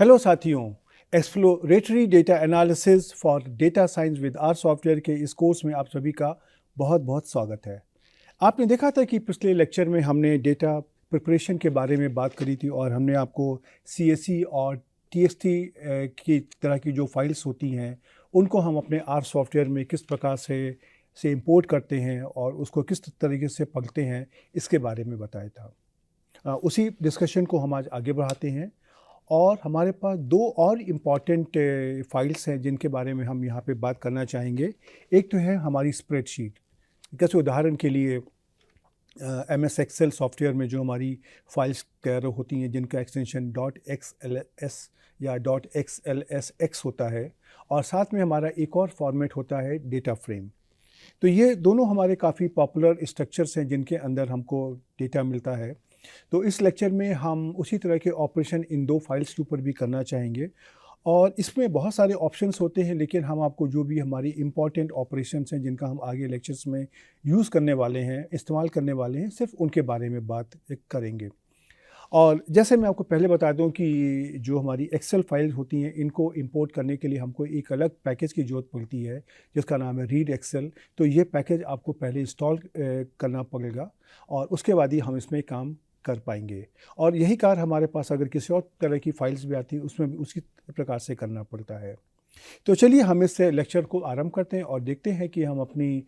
Hello साथियों, exploratory data analysis for data science with R software के इस course में आप सभी का बहुत बहुत स्वागत है। आपने देखा था कि पिछले लेक्चर में हमने डेटा प्रिपरेशन के बारे में बात करी थी और हमने आपको CSV और TXT की तरह की जो फाइल्स होती हैं उनको हम अपने आर सॉफ्टवेयर में किस प्रकार से इंपोर्ट करते हैं और उसको किस तरीके से पढ़ते हैं, इसके बारे में बताया था। उसी डिस्कशन को हम आज आगे बढ़ाते हैं और हमारे पास दो और इम्पॉर्टेंट फाइल्स हैं जिनके बारे में हम यहाँ पे बात करना चाहेंगे। एक तो है हमारी स्प्रेडशीट। जैसे उदाहरण के लिए MS एक्सेल सॉफ्टवेयर में जो हमारी फाइल्स तैयार होती हैं जिनका एक्सटेंशन .xls या .xlsx होता है, और साथ में हमारा एक और फॉर्मेट होता है डेटा फ्रेम। तो ये दोनों हमारे काफ़ी पॉपुलर स्ट्रक्चर्स हैं जिनके अंदर हमको डेटा मिलता है। तो इस लेक्चर में हम उसी तरह के ऑपरेशन इन दो फाइल्स के ऊपर भी करना चाहेंगे और इसमें बहुत सारे ऑप्शंस होते हैं, लेकिन हम आपको जो भी हमारी इम्पॉर्टेंट ऑपरेशंस हैं जिनका हम आगे लेक्चर्स में यूज़ करने वाले हैं, इस्तेमाल करने वाले हैं, सिर्फ उनके बारे में बात करेंगे। और जैसे मैं आपको पहले बता दूं कि जो हमारी एक्सेल फाइल होती हैं इनको इंपोर्ट करने के लिए हमको एक अलग पैकेज की ज़रूरत पड़ती है जिसका नाम है रीड एक्सेल। तो ये पैकेज आपको पहले इंस्टॉल करना पड़ेगा और उसके बाद ही हम इसमें काम कर पाएंगे। और यही कार्य हमारे पास अगर किसी और तरह की फाइल्स भी आती हैं उसमें भी उसी प्रकार से करना पड़ता है। तो चलिए हम इस लेक्चर को आरंभ करते हैं और देखते हैं कि हम अपनी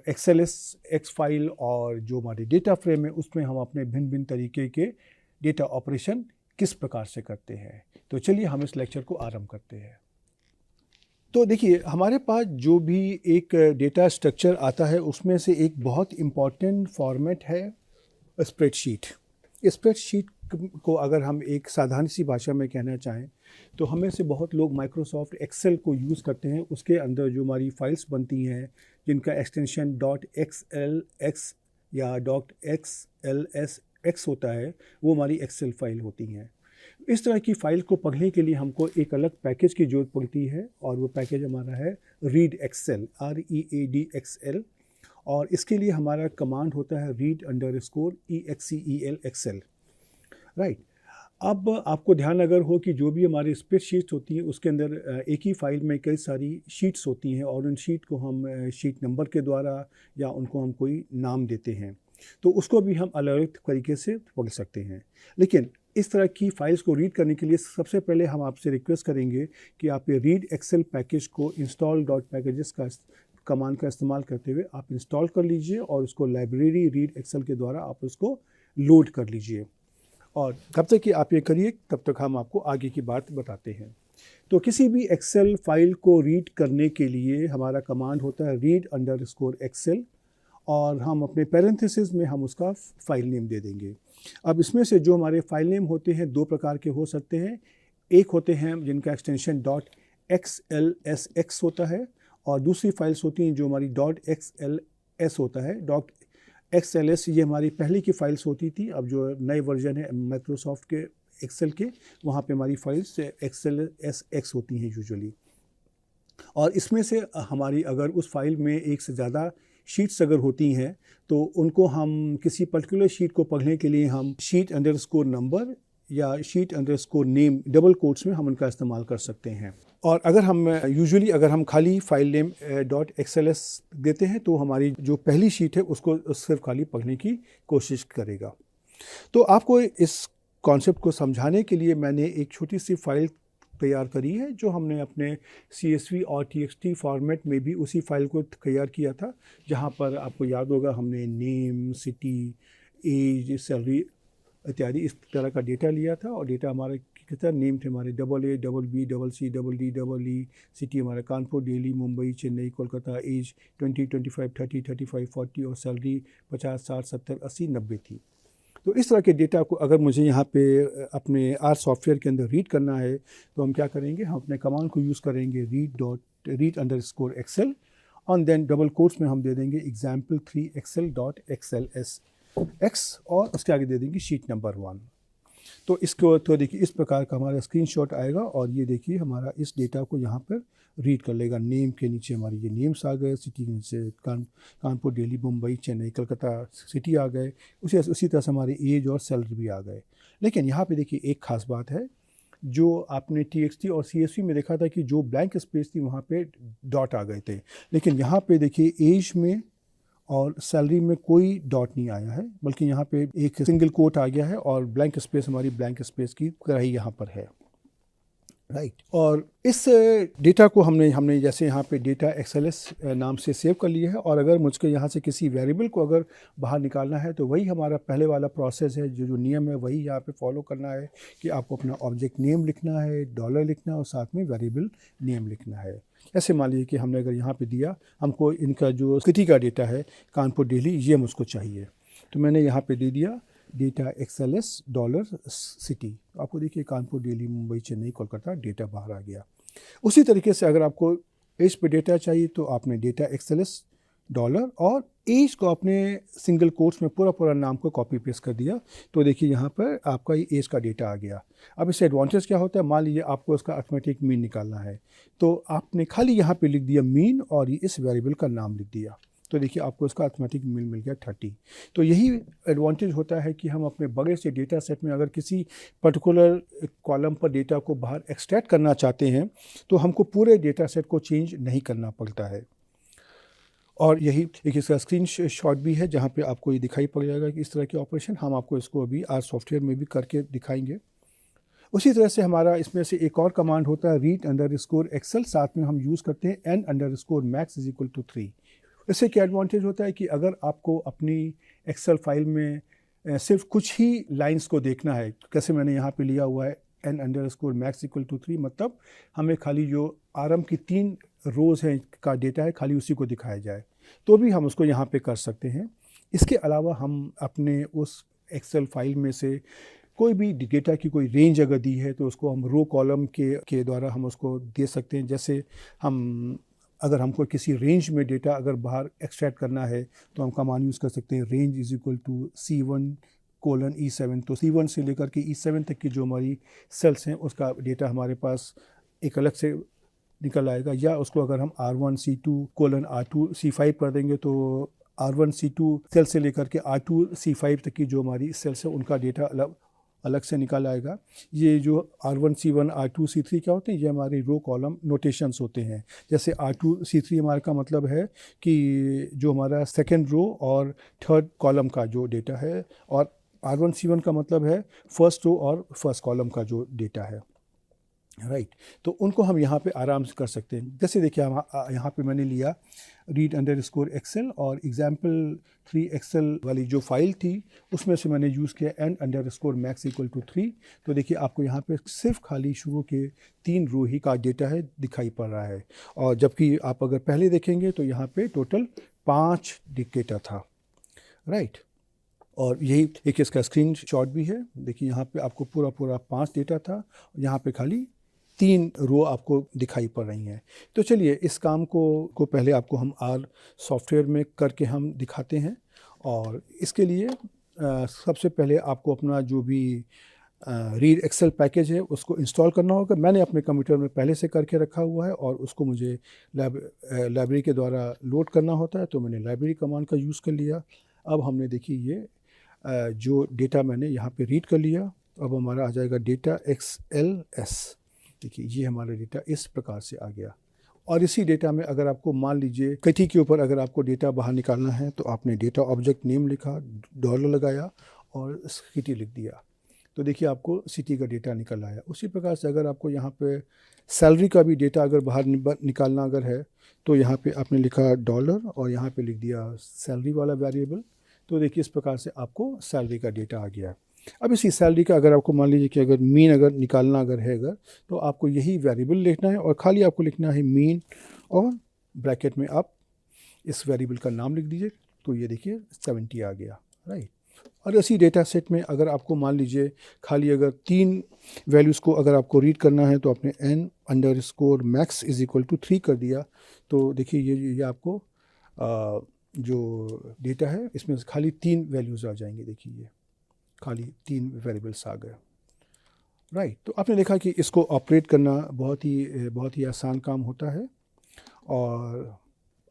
एक्स फाइल और जो हमारी डेटा फ्रेम है उसमें हम अपने भिन्न भिन्न तरीके के डेटा ऑपरेशन किस प्रकार से करते हैं। तो चलिए हम इस लेक्चर को आरंभ करते हैं। तो देखिए, हमारे पास जो भी एक डेटा स्ट्रक्चर आता है उसमें से एक बहुत इम्पॉर्टेंट फॉर्मेट है स्प्रेडशीट। स्प्रेडशीट को अगर हम एक साधारण सी भाषा में कहना चाहें तो हमें से बहुत लोग माइक्रोसॉफ्ट एक्सेल को यूज़ करते हैं। उसके अंदर जो हमारी फाइल्स बनती हैं जिनका एक्सटेंशन .xlx या .xlsx होता है, वो हमारी एक्सेल फाइल होती हैं। इस तरह की फ़ाइल को पढ़ने के लिए हमको एक अलग पैकेज की ज़रूरत पड़ती है और वो पैकेज हमारा है रीड एक्सेल, READXL। और इसके लिए हमारा कमांड होता है read_exel एक्सेल, राइट। अब आपको ध्यान अगर हो कि जो भी हमारी स्प्रेडशीट्स होती हैं उसके अंदर एक ही फाइल में कई सारी शीट्स होती हैं और उन शीट को हम शीट नंबर के द्वारा या उनको हम कोई नाम देते हैं, तो उसको भी हम अलग अलग तरीके से पढ़ सकते हैं। लेकिन इस तरह की फाइल्स को रीड करने के लिए सबसे पहले हम आपसे रिक्वेस्ट करेंगे कि आप ये रीड एक्सेल पैकेज को install.packages का कमांड का इस्तेमाल करते हुए आप इंस्टॉल कर लीजिए और उसको लाइब्रेरी रीड एक्सेल के द्वारा आप उसको लोड कर लीजिए। और कब तक कि आप ये करिए तब तक हम आपको आगे की बात बताते हैं। तो किसी भी एक्सेल फाइल को रीड करने के लिए हमारा कमांड होता है read_excel और हम अपने पैरेंथेसिस में हम उसका फाइल नेम दे देंगे। अब इसमें से जो हमारे फाइल नेम होते हैं दो प्रकार के हो सकते हैं। एक होते हैं जिनका एक्सटेंशन .xlsx होता है और दूसरी फाइल्स होती हैं जो हमारी .xls होता है। .xls ये हमारी पहले की फाइल्स होती थी, अब जो नए वर्जन है माइक्रोसॉफ्ट के एक्सेल के, वहाँ पे हमारी फाइल्स XLSX होती हैं यूजुअली। और इसमें से हमारी अगर उस फाइल में एक से ज़्यादा शीट्स अगर होती हैं तो उनको हम किसी पर्टिकुलर शीट को पढ़ने के लिए हम sheet_number या sheet_name डबल कोट्स में हम उनका इस्तेमाल कर सकते हैं। और अगर हम यूजुअली अगर हम खाली फाइल नेम .xls देते हैं तो हमारी जो पहली शीट है उसको सिर्फ खाली पढ़ने की कोशिश करेगा। तो आपको इस कॉन्सेप्ट को समझाने के लिए मैंने एक छोटी सी फाइल तैयार करी है जो हमने अपने CSV और TXT फॉर्मेट में भी उसी फाइल को तैयार किया था, जहाँ पर आपको याद होगा हमने नेम, सिटी, एज, सैलरी इत्यादि इस तरह का डेटा लिया था। और डेटा हमारे कितना नेम थे हमारे AA, BB, CC, DD, EE, city हमारा कानपुर, दिल्ली, मुंबई, चेन्नई, कोलकाता, एज 20, 25, 30, 35, 40 और सैलरी 50, 60, 70, 80, 90 थी। तो इस तरह के डेटा को अगर मुझे यहाँ पे अपने आर सॉफ्टवेयर के अंदर रीड करना है तो हम क्या करेंगे, हम अपने कमांड को यूज़ करेंगे read_excel और देन डबल कोट्स में हम दे देंगे example3 excel.xlsx और उसके आगे दे देंगे शीट नंबर 1। तो इसको तो देखिए इस प्रकार का हमारा स्क्रीनशॉट आएगा और ये देखिए हमारा इस डेटा को यहाँ पर रीड कर लेगा। नेम के नीचे हमारी ये नेम्स आ गए, सिटी के नीचे कानपुर, दिल्ली, मुंबई, चेन्नई, कलकत्ता सिटी आ गए, उसी तरह से हमारे एज और सैलरी भी आ गए। लेकिन यहाँ पे देखिए एक ख़ास बात है, जो आपने TXT और CSV में देखा था कि जो ब्लैंक स्पेस थी वहाँ पे डॉट आ गए थे, लेकिन यहाँ पे देखिए एज में और सैलरी में कोई डॉट नहीं आया है, बल्कि यहाँ पे एक सिंगल कोट आ गया है और ब्लैंक स्पेस हमारी ब्लैंक स्पेस की तरह ही यहाँ पर है। राइट और इस डेटा को हमने जैसे यहाँ पे डेटा XLS नाम से सेव कर लिया है, और अगर मुझको यहाँ से किसी वेरिएबल को अगर बाहर निकालना है तो वही हमारा पहले वाला प्रोसेस है, जो नियम है वही यहाँ पे फॉलो करना है कि आपको अपना ऑब्जेक्ट नेम लिखना है, डॉलर लिखना है और साथ में वेरिएबल नेम लिखना है। ऐसे मान लीजिए कि हमने अगर यहाँ पे दिया, हमको इनका जो सिटी का डेटा है कानपुर दिल्ली, ये मुझको चाहिए, तो मैंने यहाँ पे दे दिया डेटा XLS डॉलर सिटी। आपको देखिए कानपुर दिल्ली मुंबई चेन्नई कोलकाता डेटा बाहर आ गया। उसी तरीके से अगर आपको एज पे डेटा चाहिए तो आपने डेटा XLS डॉलर और एज को आपने सिंगल कोट्स में पूरा नाम को कॉपी पेस्ट कर दिया, तो देखिए यहाँ पर आपका ये एज का डेटा आ गया। अब इससे एडवांटेज क्या होता है, मान लीजिए आपको इसका अर्थमेटिक मीन निकालना है, तो आपने खाली यहाँ पे लिख दिया मीन और इस वेरिएबल का नाम लिख दिया, तो देखिए आपको इसका अर्थमेटिक मीन मिल गया 30। तो यही एडवांटेज होता है कि हम अपने बड़े से डेटा सेट में अगर किसी पर्टिकुलर कॉलम पर डेटा को बाहर एक्सट्रैक्ट करना चाहते हैं तो हमको पूरे डेटा सेट को चेंज नहीं करना पड़ता है। और यही एक इसका स्क्रीन शॉट भी है जहाँ पे आपको ये दिखाई पड़ जाएगा कि इस तरह के ऑपरेशन हम आपको इसको अभी आर सॉफ्टवेयर में भी करके दिखाएंगे। उसी तरह से हमारा इसमें से एक और कमांड होता है read_excel, साथ में हम यूज़ करते हैं n_max = 3। इससे क्या एडवांटेज होता है कि अगर आपको अपनी एक्सेल फाइल में सिर्फ कुछ ही लाइंस को देखना है, कैसे मैंने यहाँ पे लिया हुआ है n_max = 3, मतलब हमें खाली जो आरएम की 3 रोज़ हैं का डेटा है खाली उसी को दिखाया जाए, तो भी हम उसको यहाँ पे कर सकते हैं। इसके अलावा हम अपने उस एक्सेल फाइल में से कोई भी डेटा की कोई रेंज अगर दी है तो उसको हम रो कॉलम के द्वारा हम उसको दे सकते हैं। जैसे अगर हमको किसी रेंज में डेटा अगर बाहर एक्सट्रैक्ट करना है तो हम कमांड यूज़ कर सकते हैं रेंज = C1:E7। तो C1 से लेकर के E7 तक की जो हमारी सेल्स हैं उसका डेटा हमारे पास एक अलग से निकल आएगा, या उसको अगर हम R1 C2:R2 C5 कर देंगे तो R1 C2 सेल से लेकर के R2 C5 तक की जो हमारी सेल्स हैं उनका डेटा अलग से निकल आएगा। ये जो R1 C1 R2 C3 क्या होते हैं, ये हमारे रो कॉलम नोटेशंस होते हैं। जैसे R2 C3 हमारे का मतलब है कि जो हमारा सेकंड रो और थर्ड कॉलम का जो डेटा है, और R1 C1 का मतलब है फर्स्ट रो और फर्स्ट कॉलम का जो डेटा है। राइट तो उनको हम यहाँ पे आराम से कर सकते हैं। जैसे देखिए यहाँ पे मैंने लिया read_excel और example3 एक्सेल वाली जो फाइल थी उसमें से मैंने यूज़ किया n_max = 3। तो देखिए आपको यहाँ पे सिर्फ खाली शुरू के 3 रो ही का डेटा है दिखाई पड़ रहा है, और जबकि आप अगर पहले देखेंगे तो यहाँ पे टोटल 5 डेटा था। राइट और यही एक इसका स्क्रीन शॉट भी है। देखिए यहाँ पे आपको पूरा 5 डेटा था, यहाँ पे खाली 3 रो आपको दिखाई पड़ रही हैं। तो चलिए इस काम को पहले आपको हम आर सॉफ्टवेयर में करके हम दिखाते हैं, और इसके लिए सबसे पहले आपको अपना जो भी रीड एक्सेल पैकेज है उसको इंस्टॉल करना होगा। मैंने अपने कंप्यूटर में पहले से करके रखा हुआ है और उसको मुझे लाइब्रेरी के द्वारा लोड करना होता है, तो मैंने लाइब्रेरी कमांड का यूज़ कर लिया। अब हमने देखिए ये जो डेटा मैंने यहाँ पे रीड कर लिया, अब हमारा आ जाएगा डेटा XLS। देखिए ये हमारा डेटा इस प्रकार से आ गया, और इसी डेटा में अगर आपको मान लीजिए कथी के ऊपर अगर आपको डेटा बाहर निकालना है तो आपने डेटा ऑब्जेक्ट नेम लिखा, डॉलर लगाया और सिटी लिख दिया, तो देखिए आपको सिटी का डेटा निकल आया। उसी प्रकार से अगर आपको यहाँ पे सैलरी का भी डेटा अगर बाहर निकालना अगर है तो यहाँ पे आपने लिखा डॉलर और यहाँ पे लिख दिया सैलरी वाला वेरिएबल, तो देखिए इस प्रकार से आपको सैलरी का डेटा आ गया। अब इसी सैलरी का अगर आपको मान लीजिए कि अगर मीन अगर निकालना अगर है तो आपको यही वेरिएबल लिखना है, और खाली आपको लिखना है मीन और ब्रैकेट में आप इस वेरिएबल का नाम लिख दीजिए, तो ये देखिए 70 आ गया। राइट और इसी डेटा सेट में अगर आपको मान लीजिए खाली अगर 3 वैल्यूज़ को अगर आपको रीड करना है तो आपने n_max = 3 कर दिया, तो देखिए ये आपको जो डेटा है इसमें खाली 3 वैल्यूज़ आ जाएंगे। देखिए ये खाली 3 वेरिएबल्स आ गए। राइट तो आपने देखा कि इसको ऑपरेट करना बहुत ही आसान काम होता है। और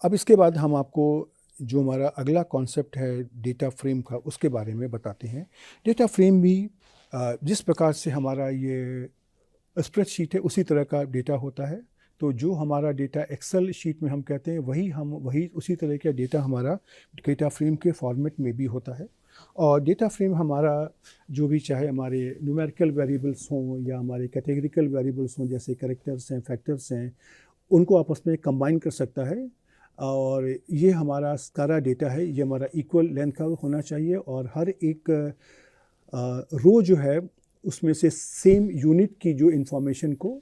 अब इसके बाद हम आपको जो हमारा अगला कॉन्सेप्ट है डेटा फ्रेम का उसके बारे में बताते हैं। डेटा फ्रेम भी जिस प्रकार से हमारा ये स्प्रेडशीट है उसी तरह का डेटा होता है। तो जो हमारा डेटा एक्सेल शीट में हम कहते हैं वही उसी तरह का डेटा हमारा डेटा फ्रेम के फॉर्मेट में भी होता है। और डेटा फ्रेम हमारा जो भी चाहे हमारे न्यूमेरिकल वेरिएबल्स हों या हमारे कैटेगरिकल वेरिएबल्स हों, जैसे कैरेक्टर्स हैं, फैक्टर्स हैं, उनको आपस में कंबाइन कर सकता है। और ये हमारा सारा डेटा है, ये हमारा इक्वल लेंथ का होना चाहिए और हर एक रो जो है उसमें से सेम यूनिट की जो इन्फॉर्मेशन को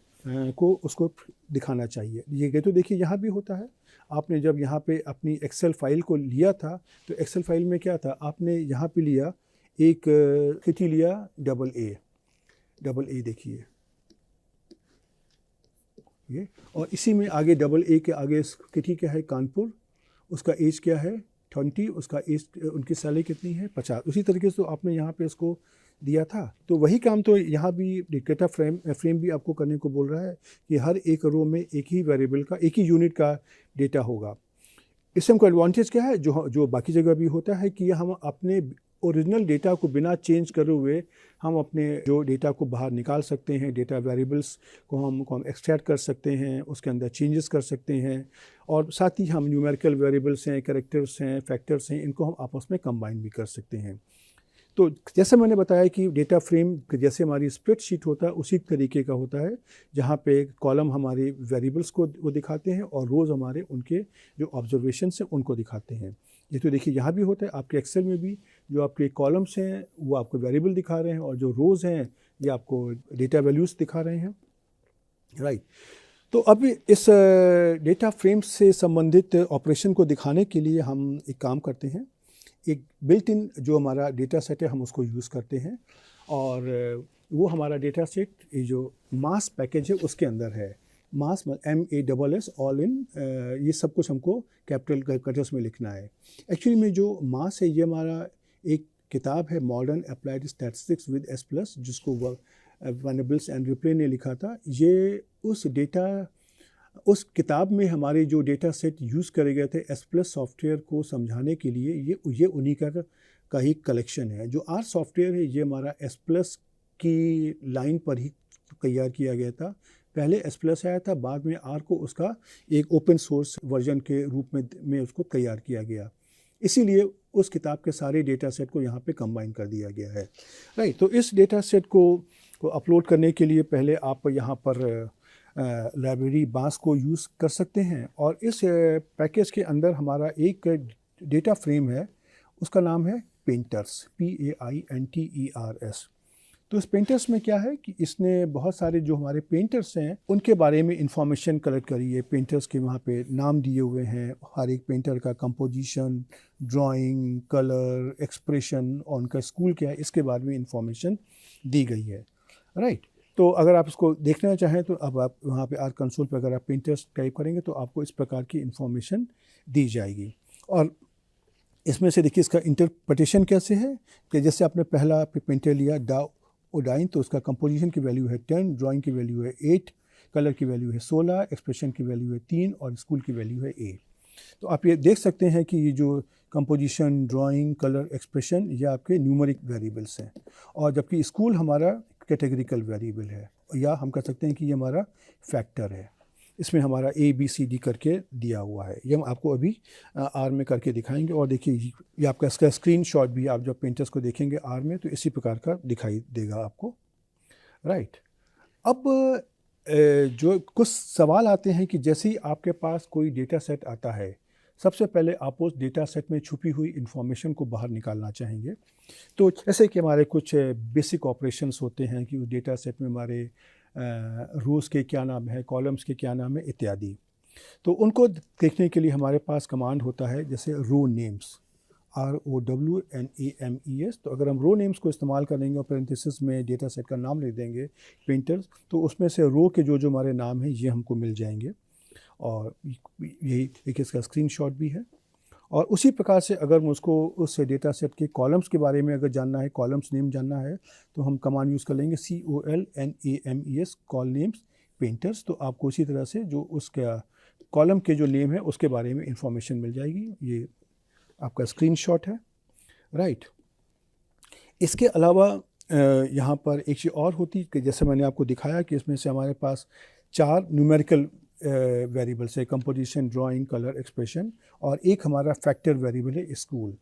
उसको दिखाना चाहिए। ये तो देखिए यहाँ भी होता है। आपने जब यहाँ पे अपनी एक्सेल फाइल को लिया था तो एक्सेल फाइल में क्या था, आपने यहाँ पे लिया एक किटी लिया डबल ए देखिए ये, और इसी में आगे डबल ए के आगे किटी क्या है, कानपुर, उसका एज क्या है 20, उसका एज उनकी सैलरी कितनी है 50। उसी तरीके से तो आपने यहाँ पे इसको दिया था। तो वही काम तो यहाँ भी डेटा फ्रेम भी आपको करने को बोल रहा है कि हर एक रो में एक ही वेरिएबल का एक ही यूनिट का डेटा होगा। इससे हमको एडवांटेज क्या है, जो बाकी जगह भी होता है, कि हम अपने ओरिजिनल डेटा को बिना चेंज करे हुए हम अपने जो डेटा को बाहर निकाल सकते हैं। डेटा वेरिएबल्स को हम एक्सट्रैक्ट कर सकते हैं, उसके अंदर चेंजेस कर सकते हैं, और साथ ही हम न्यूमेरिकल वेरिएबल्स हैं, कैरेक्टर्स हैं, फैक्टर्स हैं, इनको हम आपस में कंबाइन भी कर सकते हैं। तो जैसे मैंने बताया कि डेटा फ्रेम जैसे हमारी स्प्रेडशीट होता है उसी तरीके का होता है, जहाँ पे कॉलम हमारे वेरिएबल्स को वो दिखाते हैं और रोज़ हमारे उनके जो ऑब्जर्वेशंस हैं उनको दिखाते हैं। ये तो देखिए यहाँ भी होता है, आपके एक्सेल में भी जो आपके कॉलम्स हैं वो आपको वेरिएबल दिखा रहे हैं और जो रोज़ हैं ये आपको डेटा वैल्यूज़ दिखा रहे हैं, राइट। तो अब इस डेटा फ्रेम से संबंधित ऑपरेशन को दिखाने के लिए हम एक काम करते हैं, एक बिल्ट इन जो हमारा डेटा सेट है हम उसको यूज़ करते हैं, और वो हमारा डेटा सेट ये जो मास पैकेज है उसके अंदर है। मास MASS ऑल इन, ये सब कुछ हमको कैपिटल लेटर्स में लिखना है। एक्चुअली में जो मास है ये हमारा एक किताब है, modern applied statistics with S+, जिसको वेनेबल्स एंड रिप्ले ने लिखा था। ये उस किताब में हमारे जो डेटा सेट यूज़ करे गए थे S+ सॉफ्टवेयर को समझाने के लिए, ये उन्हीं का ही कलेक्शन है। जो R सॉफ्टवेयर है ये हमारा S+ की लाइन पर ही तैयार किया गया था। पहले S+ आया था, बाद में R को उसका एक ओपन सोर्स वर्जन के रूप में उसको तैयार किया गया। इसीलिए उस किताब के सारे डेटा सेट को यहाँ पे कंबाइन कर दिया गया है, राइट। तो इस डेटा सेट को अपलोड करने के लिए पहले आप यहाँ पर लाइब्रेरी बास को यूज़ कर सकते हैं, और इस पैकेज के अंदर हमारा एक डेटा फ्रेम है, उसका नाम है पेंटर्स, PAINTERS। तो इस पेंटर्स में क्या है कि इसने बहुत सारे जो हमारे पेंटर्स हैं उनके बारे में इंफॉर्मेशन कलेक्ट करी है। पेंटर्स के वहाँ पे नाम दिए हुए हैं, हर एक पेंटर का कंपोजिशन, ड्राइंग, कलर, एक्सप्रेशन और उनका स्कूल क्या है इसके बारे में इंफॉर्मेशन दी गई है, राइट। तो अगर आप इसको देखना चाहें तो अब आप वहाँ पे R कंसोल पर अगर आप पेंटर्स टाइप करेंगे तो आपको इस प्रकार की इंफॉर्मेशन दी जाएगी। और इसमें से देखिए इसका इंटरप्रिटेशन कैसे है कि जैसे आपने पहला पेंटर लिया ओडाइन, तो उसका कंपोजिशन की वैल्यू है 10, ड्राइंग की वैल्यू है 8, कलर की वैल्यू है 16, एक्सप्रेशन की वैल्यू है 3 और स्कूल की वैल्यू है 8। तो आप ये देख सकते हैं कि ये जो कंपोजिशन, ड्राइंग, कलर, एक्सप्रेशन ये आपके न्यूमेरिक वेरिएबल्स हैं, और जबकि स्कूल हमारा कैटेगरिकल वेरिएबल है, या हम कह सकते हैं कि ये हमारा फैक्टर है। इसमें हमारा ABCD करके दिया हुआ है, ये हम आपको अभी R में करके दिखाएंगे। और देखिए ये आपका इसका स्क्रीनशॉट भी आप जब पेंटर्स को देखेंगे R में तो इसी प्रकार का दिखाई देगा आपको, राइट। अब जो कुछ सवाल आते हैं कि जैसे ही आपके पास कोई डेटा सेट आता है, सबसे पहले आप उस डेटा सेट में छुपी हुई इंफॉर्मेशन को बाहर निकालना चाहेंगे। तो जैसे कि हमारे कुछ बेसिक ऑपरेशंस होते हैं कि उस डेटा सेट में हमारे रोज़ के क्या नाम है, कॉलम्स के क्या नाम है इत्यादि। तो उनको देखने के लिए हमारे पास कमांड होता है जैसे रो नेम्स, ROWNAMES। तो अगर हम रो नेम्स को इस्तेमाल करेंगे और पैरेंथेसिस में डेटा सेट का नाम लिख देंगे पेंटर्स, तो उसमें से रो के जो हमारे नाम हैं ये हमको मिल जाएंगे। और यही एक इसका स्क्रीनशॉट भी है। और उसी प्रकार से अगर मुझको उस डेटा सेट के कॉलम्स के बारे में अगर जानना है, कॉलम्स नेम जानना है, तो हम कमांड यूज़ कर लेंगे COLNAMES, कॉल नेम्स पेंटर्स। तो आपको उसी तरह से जो उसका कॉलम के जो नेम है उसके बारे में इंफॉर्मेशन मिल जाएगी। ये आपका स्क्रीनशॉट है, राइट। इसके अलावा यहाँ पर एक चीज़ और होती कि जैसे मैंने आपको दिखाया कि इसमें से हमारे पास 4 न्यूमेरिकल वेरिएबल्स है, कंपोजिशन, ड्राइंग, कलर, एक्सप्रेशन, और एक हमारा फैक्टर वेरिएबल है स्कूल।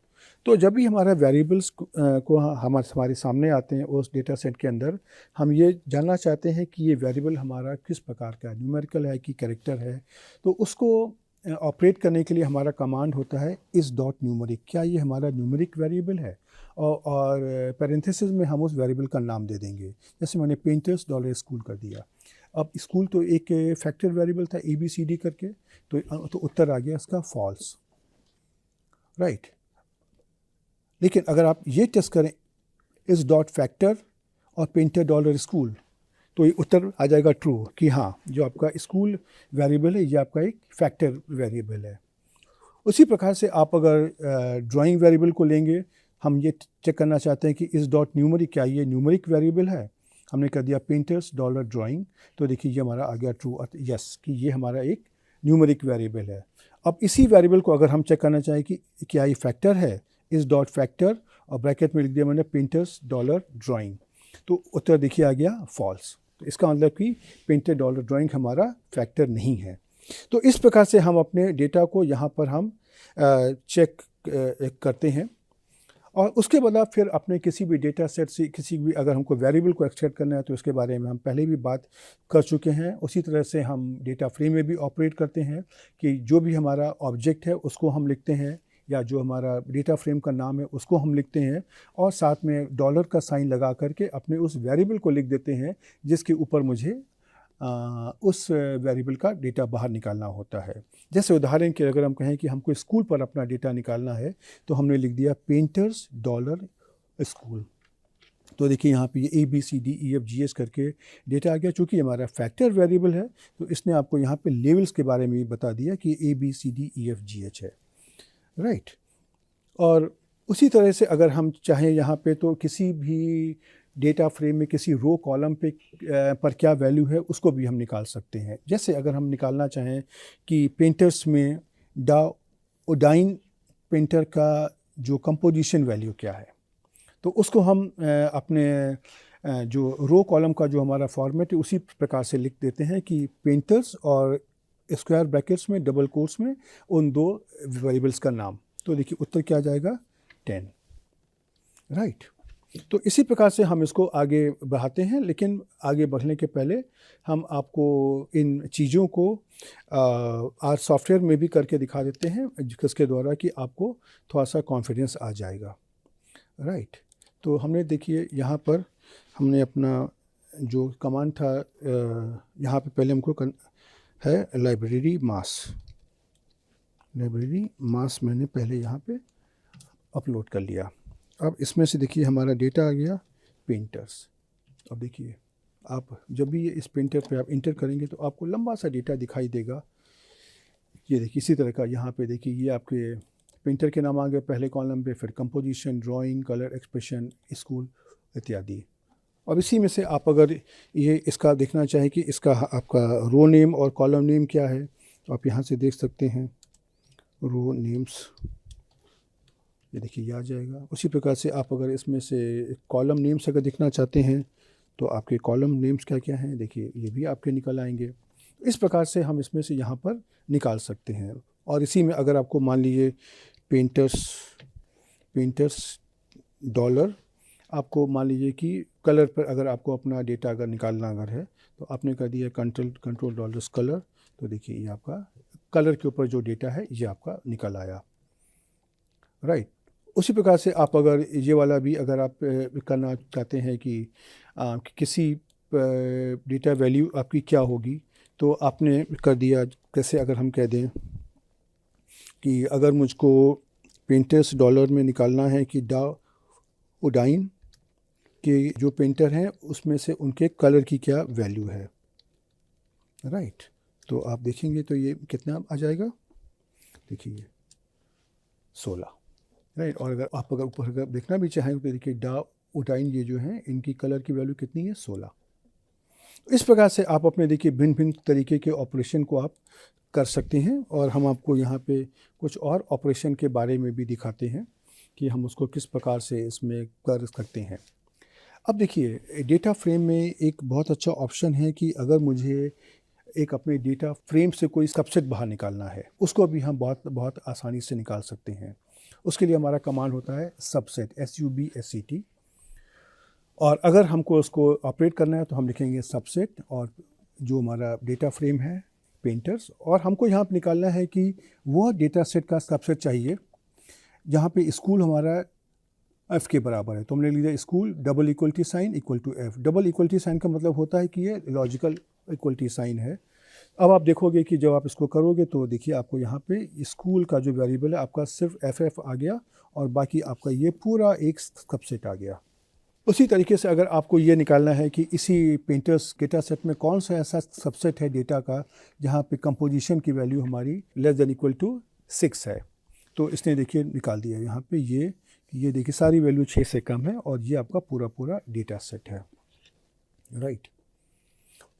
तो जब भी हमारा वेरिएबल्स को हमारे सामने आते हैं उस डेटा सेट के अंदर, हम ये जानना चाहते हैं कि ये वेरिएबल हमारा किस प्रकार का है, न्यूमेरिकल है कि कैरेक्टर है। तो उसको ऑपरेट करने के लिए हमारा कमांड होता है इस डॉट न्यूमेरिक, क्या ये हमारा न्यूमेरिक वेरिएबल है, और पैरेंथेसिस में हम उस वेरिएबल का नाम दे देंगे। जैसे मैंने पेंटर्स डॉलर स्कूल कर दिया। अब स्कूल तो एक फैक्टर वेरिएबल था ABCD करके, तो उत्तर आ गया इसका फॉल्स, राइट। लेकिन अगर आप ये टेस्ट करें इस डॉट फैक्टर और पेंटर डॉलर स्कूल, तो ये उत्तर आ जाएगा ट्रू, कि हाँ जो आपका स्कूल वेरिएबल है ये आपका एक फैक्टर वेरिएबल है। उसी प्रकार से आप अगर ड्राइंग वेरिएबल को लेंगे, हम ये चेक करना चाहते हैं कि इस डॉट न्यूमेरिक, क्या ये न्यूमेरिक वेरिएबल है। हमने कर दिया पेंटर्स डॉलर ड्राइंग, तो देखिए ये हमारा आ गया ट्रू, यस कि ये हमारा एक न्यूमेरिक वेरिएबल है। अब इसी वेरिएबल को अगर हम चेक करना चाहें कि क्या ये फैक्टर है, इस डॉट फैक्टर, और ब्रैकेट में लिख दिया मैंने पेंटर्स डॉलर ड्राइंग, तो उत्तर देखिए आ गया फॉल्स। तो इसका मतलब कि पेंटर डॉलर ड्राइंग हमारा फैक्टर नहीं है। तो इस प्रकार से हम अपने डेटा को यहाँ पर हम चेक करते हैं, और उसके बाद फिर अपने किसी भी डेटा सेट से किसी भी अगर हमको वेरिएबल को एक्सट्रैक्ट करना है तो इसके बारे में हम पहले भी बात कर चुके हैं। उसी तरह से हम डेटा फ्रेम में भी ऑपरेट करते हैं कि जो भी हमारा ऑब्जेक्ट है उसको हम लिखते हैं, या जो हमारा डेटा फ्रेम का नाम है उसको हम लिखते हैं, और साथ में डॉलर का साइन लगा करके अपने उस वेरिएबल को लिख देते हैं जिसके ऊपर मुझे उस वेरिएबल का डेटा बाहर निकालना होता है। जैसे उदाहरण के अगर हम कहें कि हमको स्कूल पर अपना डेटा निकालना है, तो हमने लिख दिया पेंटर्स डॉलर स्कूल। तो देखिए यहाँ पे ये ABCDEFGH करके डेटा आ गया। चूँकि हमारा फैक्टर वेरिएबल है तो इसने आपको यहाँ पे लेवल्स के बारे में भी बता दिया कि ABCDEFGH है, राइट। और उसी तरह से अगर हम चाहें यहाँ पे तो किसी भी डेटा फ्रेम में किसी रो कॉलम पे पर क्या वैल्यू है उसको भी हम निकाल सकते हैं। जैसे अगर हम निकालना चाहें कि पेंटर्स में डाउडाइन पेंटर का जो कंपोजिशन वैल्यू क्या है, तो उसको हम अपने जो रो कॉलम का जो हमारा फॉर्मेट है उसी प्रकार से लिख देते हैं कि पेंटर्स और स्क्वायर ब्रैकेट्स में डबल कोट्स में उन दो वेरिएबल्स का नाम। तो देखिए उत्तर क्या आ जाएगा 10, राइट। तो इसी प्रकार से हम इसको आगे बढ़ाते हैं, लेकिन आगे बढ़ने के पहले हम आपको इन चीज़ों को आज सॉफ्टवेयर में भी करके दिखा देते हैं, जिसके द्वारा कि आपको थोड़ा सा कॉन्फिडेंस आ जाएगा, राइट। तो हमने देखिए यहाँ पर हमने अपना जो कमांड था यहाँ पे पहले हमको है लाइब्रेरी मास मैंने पहले यहाँ पे अपलोड कर लिया। अब इसमें से देखिए हमारा डेटा आ गया पेंटर्स। अब देखिए आप जब भी ये इस पेंटर पे आप इंटर करेंगे तो आपको लंबा सा डेटा दिखाई देगा। ये देखिए इसी तरह का यहाँ पे देखिए ये आपके पेंटर के नाम आ गए पहले कॉलम पे, फिर composition, drawing, colour, expression, school इत्यादि। अब इसी में से आप अगर ये इसका देखना चाहें कि इसका आपका रो नेम और कॉलम नेम क्या है, तो आप यहाँ से देख सकते हैं रो नेम्स, ये देखिए ये आ जाएगा। उसी प्रकार से आप अगर इसमें से कॉलम नेम्स अगर देखना चाहते हैं तो आपके कॉलम नेम्स क्या क्या हैं, देखिए ये भी आपके निकल आएंगे। इस प्रकार से हम इसमें से यहाँ पर निकाल सकते हैं। और इसी में अगर आपको मान लीजिए पेंटर्स डॉलर, आपको मान लीजिए कि कलर पर अगर आपको अपना डेटा अगर निकालना अगर है तो आपने कर दिया कंट्रोल डॉलर्स कलर, तो देखिए ये आपका कलर के ऊपर जो डेटा है ये आपका निकल आया, राइट। उसी प्रकार से आप अगर ये वाला भी अगर आप करना चाहते हैं कि किसी डेटा वैल्यू आपकी क्या होगी, तो आपने कर दिया, कैसे अगर हम कह दें कि अगर मुझको पेंटर्स डॉलर में निकालना है कि डाउडाइन के जो पेंटर हैं उसमें से उनके कलर की क्या वैल्यू है, राइट। तो आप देखेंगे तो ये कितना आ जाएगा, देखिए 16, राइट। और अगर आप ऊपर अगर देखना भी चाहें तो देखिए डाउडाइन ये जो हैं इनकी कलर की वैल्यू कितनी है 16। इस प्रकार से आप अपने देखिए भिन्न भिन्न तरीके के ऑपरेशन को आप कर सकते हैं। और हम आपको यहाँ पे कुछ और ऑपरेशन के बारे में भी दिखाते हैं कि हम उसको किस प्रकार से इसमें कर सकते हैं। अब देखिए डेटा फ्रेम में एक बहुत अच्छा ऑप्शन है कि अगर मुझे एक अपने डेटा फ्रेम से कोई सबसेट बाहर निकालना है, उसको भी हम बहुत बहुत आसानी से निकाल सकते हैं। उसके लिए हमारा कमांड होता है सबसेट, SUBSET। और अगर हमको उसको ऑपरेट करना है तो हम लिखेंगे सबसेट और जो हमारा डेटा फ्रेम है पेंटर्स, और हमको यहाँ पर निकालना है कि वह डेटा सेट का सबसेट चाहिए जहाँ पे स्कूल हमारा एफ़ के बराबर है। तो हमने लिया school double equality sign equal to F. Double equality sign का मतलब होता है कि ये लॉजिकल इक्वलिटी साइन है। अब आप देखोगे कि जब आप इसको करोगे तो देखिए आपको यहाँ पे स्कूल का जो वेरिएबल है आपका सिर्फ एफ आ गया और बाकी आपका ये पूरा एक सबसेट आ गया। उसी तरीके से अगर आपको ये निकालना है कि इसी पेंटर्स डेटा सेट में कौन सा ऐसा सबसेट है डेटा का जहाँ पे कंपोजिशन की वैल्यू हमारी लेस देन इक्वल टू 6 है, तो इसने देखिए निकाल दिया यहाँ पे ये देखिए सारी वैल्यू 6 से कम है और ये आपका पूरा पूरा डेटा सेट है, राइट।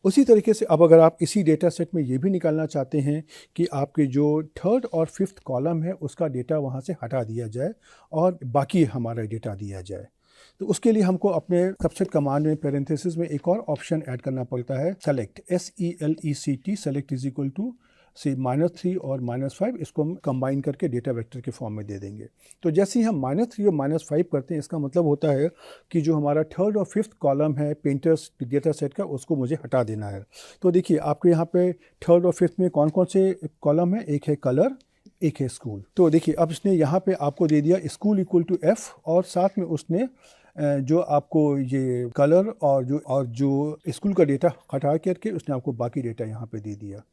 उसी तरीके से अब अगर आप इसी डेटा सेट में ये भी निकालना चाहते हैं कि आपके जो थर्ड और फिफ्थ कॉलम है उसका डेटा वहाँ से हटा दिया जाए और बाकी हमारा डेटा दिया जाए, तो उसके लिए हमको अपने सबसेट कमांड में पैरेंथेसिस में एक और ऑप्शन ऐड करना पड़ता है, select, SELECT, select is equal to से -3 और -5, इसको हम कंबाइन करके डेटा वेक्टर के फॉर्म में दे देंगे। तो जैसे ही हम -3 और -5 करते हैं इसका मतलब होता है कि जो हमारा थर्ड और फिफ्थ कॉलम है पेंटर्स डेटा सेट का उसको मुझे हटा देना है। तो देखिए आपके यहाँ पे थर्ड और फिफ्थ में कौन कौन से कॉलम है, एक है कलर, एक है स्कूल। तो देखिए अब इसने यहाँ पे आपको दे दिया स्कूल इक्वल टू F और साथ में उसने जो आपको ये कलर और जो स्कूल का डेटा हटा करके उसने आपको बाकी डेटा यहाँ पे दे दिया।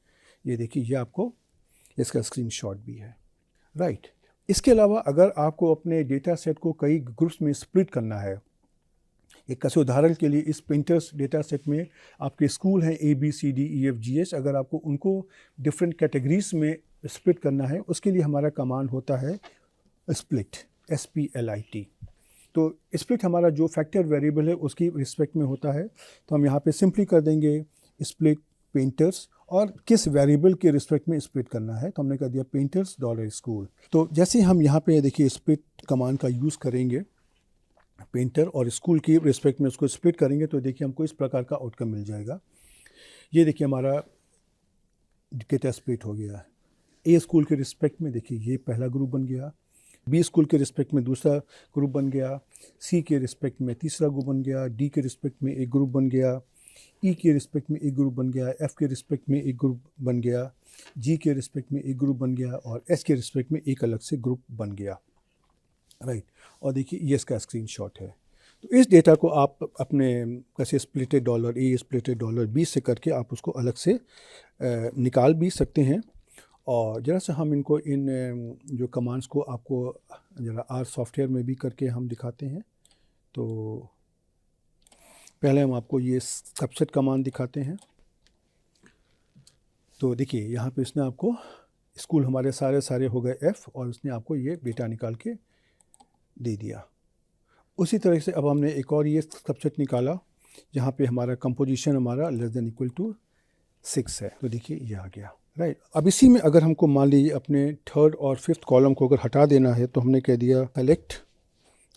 ये देखिए ये आपको इसका स्क्रीनशॉट भी है, राइट। इसके अलावा अगर आपको अपने डेटा सेट को कई ग्रुप्स में स्प्लिट करना है, एक कैसे उदाहरण के लिए इस पेंटर्स डेटा सेट में आपके स्कूल हैं ABCDEFGH, अगर आपको उनको डिफरेंट कैटेगरीज में स्प्लिट करना है उसके लिए हमारा कमांड होता है स्प्लिट, SPLIT। तो स्प्लिट हमारा जो फैक्टर वेरिएबल है उसकी रिस्पेक्ट में होता है, तो हम यहाँ पे सिंपली कर देंगे स्प्लिट पेंटर्स और किस वेरिएबल के रिस्पेक्ट में स्प्लिट करना है, तो हमने कर दिया पेंटर्स डॉलर स्कूल। तो जैसे हम यहाँ पे देखिए स्प्लिट कमांड का यूज़ करेंगे पेंटर और स्कूल की रिस्पेक्ट में उसको स्प्लिट करेंगे तो देखिए हमको इस प्रकार का आउटकम मिल जाएगा। ये देखिए हमारा डेटा स्प्लिट हो गया है। ए स्कूल के रिस्पेक्ट में देखिए ये पहला ग्रुप बन गया, बी स्कूल के रिस्पेक्ट में दूसरा ग्रुप बन गया, सी के रिस्पेक्ट में तीसरा ग्रुप बन गया, डी के रिस्पेक्ट में एक ग्रुप बन गया, ई के रिस्पेक्ट में एक ग्रुप बन गया, एफ के रिस्पेक्ट में एक ग्रुप बन गया, जी के रिस्पेक्ट में एक ग्रुप बन गया और एस के रिस्पेक्ट में एक अलग से ग्रुप बन गया, राइट। और देखिए ये इसका स्क्रीनशॉट है। तो इस डेटा को आप अपने कैसे splitted dollar A splitted dollar B से करके आप उसको अलग से निकाल भी सकते हैं। और ज़रा सा हम इनको इन जो कमांड्स को आपको ज़रा आर सॉफ्टवेयर में भी करके हम दिखाते हैं। तो पहले हम आपको ये सबसेट कमांड दिखाते हैं। तो देखिए यहाँ पे इसने आपको स्कूल हमारे सारे हो गए F और उसने आपको ये डेटा निकाल के दे दिया। उसी तरह से अब हमने एक और ये सबसेट निकाला जहाँ पे हमारा कंपोजिशन हमारा लेस देन इक्वल टू 6 है, तो देखिए ये आ गया, राइट। अब इसी में अगर हमको मान लीजिए अपने थर्ड और फिफ्थ कॉलम को अगर हटा देना है तो हमने कह दिया select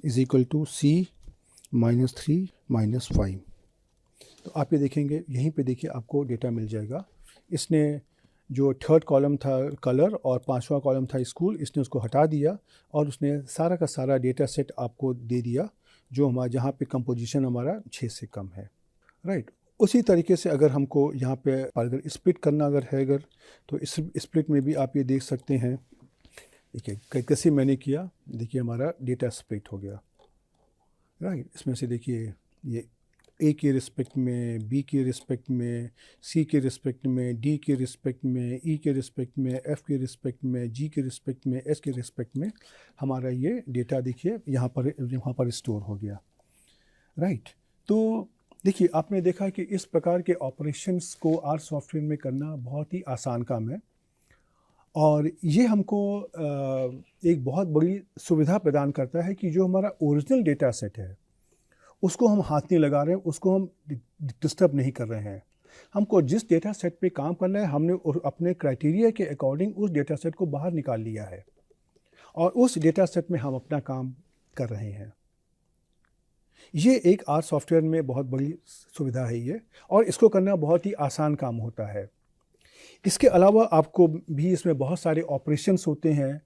is equal to C -3 -5। तो आप ये देखेंगे यहीं पे देखिए आपको डेटा मिल जाएगा। इसने जो थर्ड कॉलम था कलर और पांचवा कॉलम था स्कूल, इसने उसको हटा दिया और उसने सारा का सारा डेटा सेट आपको दे दिया जो हमारा जहाँ पे कंपोजिशन हमारा 6 से कम है, राइट। उसी तरीके से अगर हमको यहाँ पे अगर स्प्लिट करना अगर तो इस स्प्लिट में भी आप ये देख सकते हैं। देखिए कैसे मैंने किया, देखिए हमारा डेटा स्प्लिट हो गया, राइट। इसमें से देखिए ये ए के रिस्पेक्ट में, बी के रिस्पेक्ट में, सी के रिस्पेक्ट में, डी के रिस्पेक्ट में, ई के रिस्पेक्ट में, एफ के रिस्पेक्ट में, जी के रिस्पेक्ट में, एस के रिस्पेक्ट में हमारा ये डेटा देखिए यहाँ पर स्टोर हो गया, राइट। तो देखिए आपने देखा कि इस प्रकार के ऑपरेशंस को आर सॉफ्टवेयर में करना बहुत ही आसान काम है और ये हमको एक बहुत बड़ी सुविधा प्रदान करता है कि जो हमारा ओरिजिनल डेटा सेट है उसको हम हाथ नहीं लगा रहे हैं, उसको हम डिस्टर्ब नहीं कर रहे हैं। हमको जिस डेटा सेट पे काम करना है हमने अपने क्राइटेरिया के अकॉर्डिंग उस डेटा सेट को बाहर निकाल लिया है और उस डेटा सेट में हम अपना काम कर रहे हैं। ये एक आर सॉफ्टवेयर में बहुत बड़ी सुविधा है ये, और इसको करना बहुत ही आसान काम होता है। इसके अलावा आपको भी इसमें बहुत सारे ऑपरेशंस होते हैं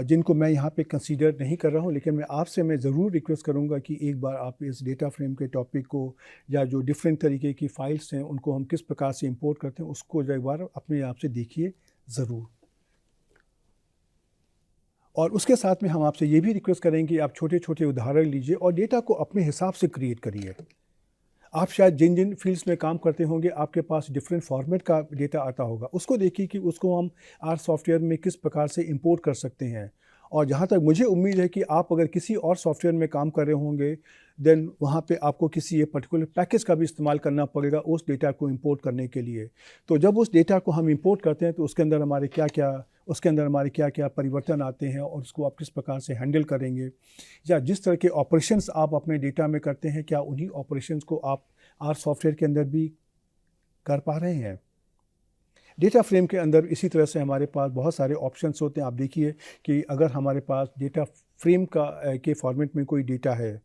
जिनको मैं यहाँ पे कंसीडर नहीं कर रहा हूँ, लेकिन मैं ज़रूर रिक्वेस्ट करूँगा कि एक बार आप इस डेटा फ्रेम के टॉपिक को या जो डिफरेंट तरीके की फ़ाइल्स हैं उनको हम किस प्रकार से इंपोर्ट करते हैं उसको एक बार अपने आप से देखिए ज़रूर। और उसके साथ में हम आपसे ये भी रिक्वेस्ट करेंगे कि आप छोटे छोटे उदाहरण लीजिए और डेटा को अपने हिसाब से क्रिएट करिए। आप शायद जिन जिन फील्ड्स में काम करते होंगे आपके पास डिफरेंट फॉर्मेट का डेटा आता होगा, उसको देखिए कि उसको हम आर सॉफ्टवेयर में किस प्रकार से इंपोर्ट कर सकते हैं। और जहाँ तक मुझे उम्मीद है कि आप अगर किसी और सॉफ्टवेयर में काम कर रहे होंगे देन वहाँ पे आपको किसी एक पर्टिकुलर पैकेज का भी इस्तेमाल करना पड़ेगा उस डेटा को इंपोर्ट करने के लिए। तो जब उस डेटा को हम इंपोर्ट करते हैं तो उसके अंदर हमारे क्या क्या परिवर्तन आते हैं और उसको आप किस प्रकार से हैंडल करेंगे, या जिस तरह के ऑपरेशंस आप अपने डेटा में करते हैं क्या उन्हीं ऑपरेशंस को आप आर सॉफ्टवेयर के अंदर भी कर पा रहे हैं। डेटा फ्रेम के अंदर इसी तरह से हमारे पास बहुत सारे ऑप्शंस होते हैं। आप देखिए कि अगर हमारे पास डेटा फ्रेम के फॉर्मेट में कोई डेटा है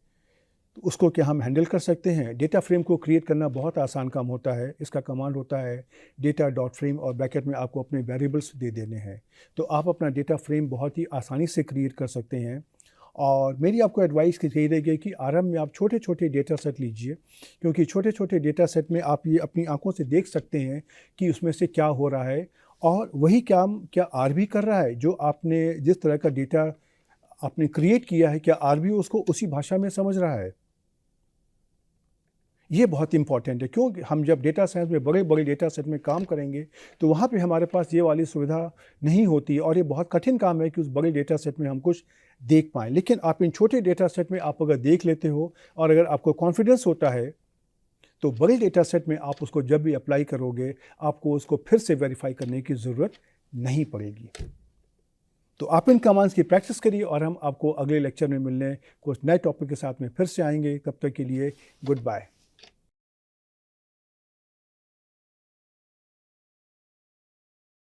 तो उसको क्या हम हैंडल कर सकते हैं। डेटा फ्रेम को क्रिएट करना बहुत आसान काम होता है। इसका कमांड होता है डेटा डॉट फ्रेम और ब्रैकेट में आपको अपने वेरिएबल्स दे देने हैं, तो आप अपना डेटा फ्रेम बहुत ही आसानी से क्रिएट कर सकते हैं। और मेरी आपको एडवाइस यही रहेगी कि आरंभ में आप छोटे छोटे डेटा सेट लीजिए, क्योंकि छोटे छोटे डेटा सेट में आप ये अपनी आंखों से देख सकते हैं कि उसमें से क्या हो रहा है और वही काम क्या आर भी कर रहा है। जो आपने जिस तरह का डेटा आपने क्रिएट किया है क्या आर भी उसको उसी भाषा में समझ रहा है। ये बहुत इंपॉर्टेंट है, क्योंकि हम जब डेटा साइंस में बड़े बड़े डेटा सेट में काम करेंगे तो वहाँ पे हमारे पास ये वाली सुविधा नहीं होती और ये बहुत कठिन काम है कि उस बड़े डेटा सेट में हम कुछ देख पाएँ। लेकिन आप इन छोटे डेटा सेट में आप अगर देख लेते हो और अगर आपको कॉन्फिडेंस होता है तो बड़े डेटा सेट में आप उसको जब भी अप्लाई करोगे आपको उसको फिर से वेरीफाई करने की ज़रूरत नहीं पड़ेगी। तो आप इन कमांड्स की प्रैक्टिस करिए और हम आपको अगले लेक्चर में मिलने कुछ नए टॉपिक के साथ में फिर से आएंगे। तब तक के लिए गुड बाय।